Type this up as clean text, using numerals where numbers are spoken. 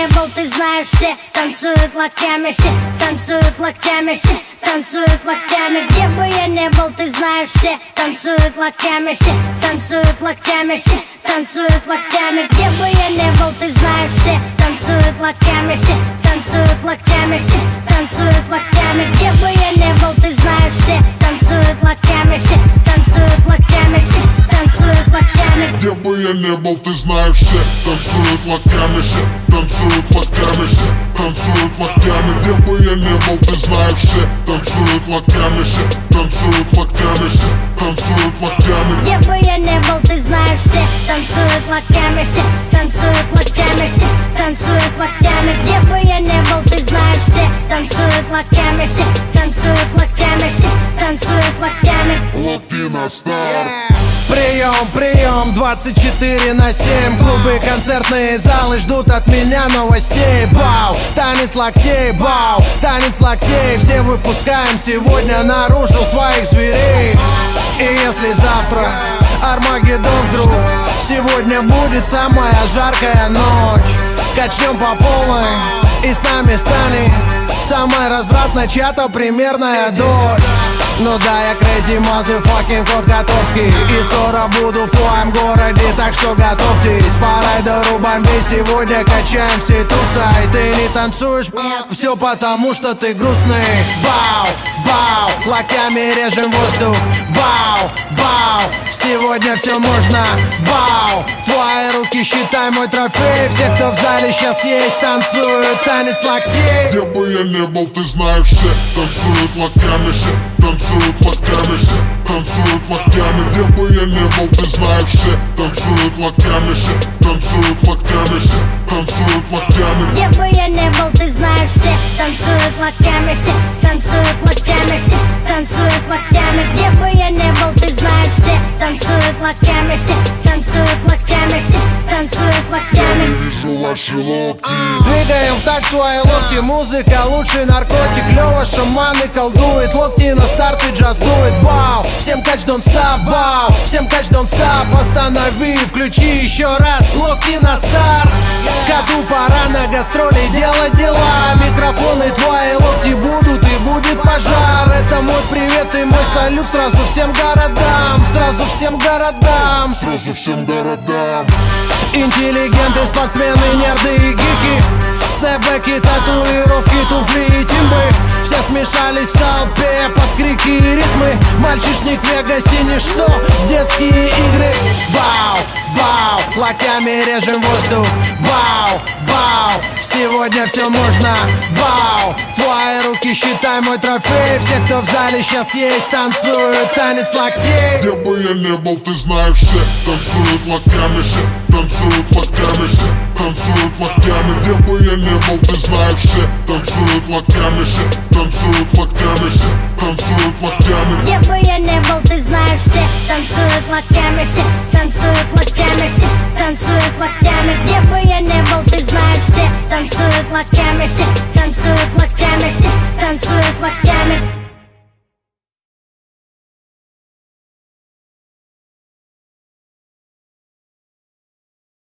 не был, ты знаешь, все танцуют локтями, все танцуют локтями, все танцуют локтями. Где бы я не был, ты знаешь, все танцуют локтями, все танцуют локтями, все танцуют локтями. Где бы я не был, ты знаешь, все танцуют локтями, все танцуют локтями, все танцуют локтями. Где бы я не был, ты знаешь, все танцуют локтями, все танцуют локтями, все танцуют локтями. Где бы я не был, ты знаешь, все танцуют локтями, все танцуют локтями, все танцуют локтями. Где бы я не был, ты знаешь, все танцуют локтями, все танцуют локтями, все танцуют локтями. Где бы я не был, ты знаешь, все танцуют локтями, все танцуют локтями, все танцуют локтями. Где бы я не был, ты знаешь, все танцуют локтями, все танцуют локтями, все танцуют локтями. Локти на старт. Прием, прием, 24/7. Клубы, концертные залы ждут от меня новостей. Бау, танец локтей, бау, танец локтей. Все выпускаем сегодня наружу своих зверей. И если завтра Армагеддон вдруг, сегодня будет самая жаркая ночь. Качнем по полной и с нами станет самая развратная чья-то примерная дочь. Ну да, я crazy motherfucking кот Котовский, и скоро буду в твоем городе, так что готовьтесь. По райдеру бомбей сегодня качаем все тусай. Ты не танцуешь, все потому что ты грустный. Бау, бау, локтями режем воздух. Бау, бау, сегодня все можно. Бау, твои руки считай мой трофей. Все, кто в зале сейчас есть, танцуют танец локтей. Где бы я не был, ты знаешь, все танцуют локтями, все танцуют локтями, все танцуют локтями. Где бы я не был, ты знаешь, все танцуют локтями, все танцуют локтями, все танцуют локтями. Где бы я не был, ты знаешь, все танцуют локтями, все танцуют локтями, все танцуют локтями. Где бы я не был, ты знаешь, все танцуют локтями, все танцуют локтями, все танцуют локтями. Я вижу ваши локти. Двигаем в такт свои локти, музыка лучший наркотик. Лёва шаманы колдует, локти на старт и джаз дует. Бау, всем кач don't stop, бау, всем кач don't stop. Останови, включи еще раз, локти на старт. Коту пора на гастроли делать дела. Микрофоны твои локти будут и будет пожар. Это мой привет и мой салют сразу всем городам. Сразу всем городам. Сразу всем городам. Интеллигенты, спортсмены, нерды и гики. Снэпбэки, татуировки, туфли и тимбы. Все смешались в толпе под крики и ритмы. Мальчишник в Вегасе ничто, детские игры. Бау, бау, локтями режем воздух. Бау, бау, сегодня все можно. Бау, твои руки считай мой трофей. Все, кто в зале сейчас есть, танцуют танец локтей. Где бы я не был, ты знаешь, все танцуют локтями, все танцуют локтями, все танцуют локтями. Где бы я не был, ты знаешь, все танцуют локтями, все танцуют локтями, все танцуют локтями. Где бы я не был, ты знаешь, все танцуют локтями, все танцуют локтями, все танцуют локтями. Где бы я не был, ты знаешь, все танцуют локтями, все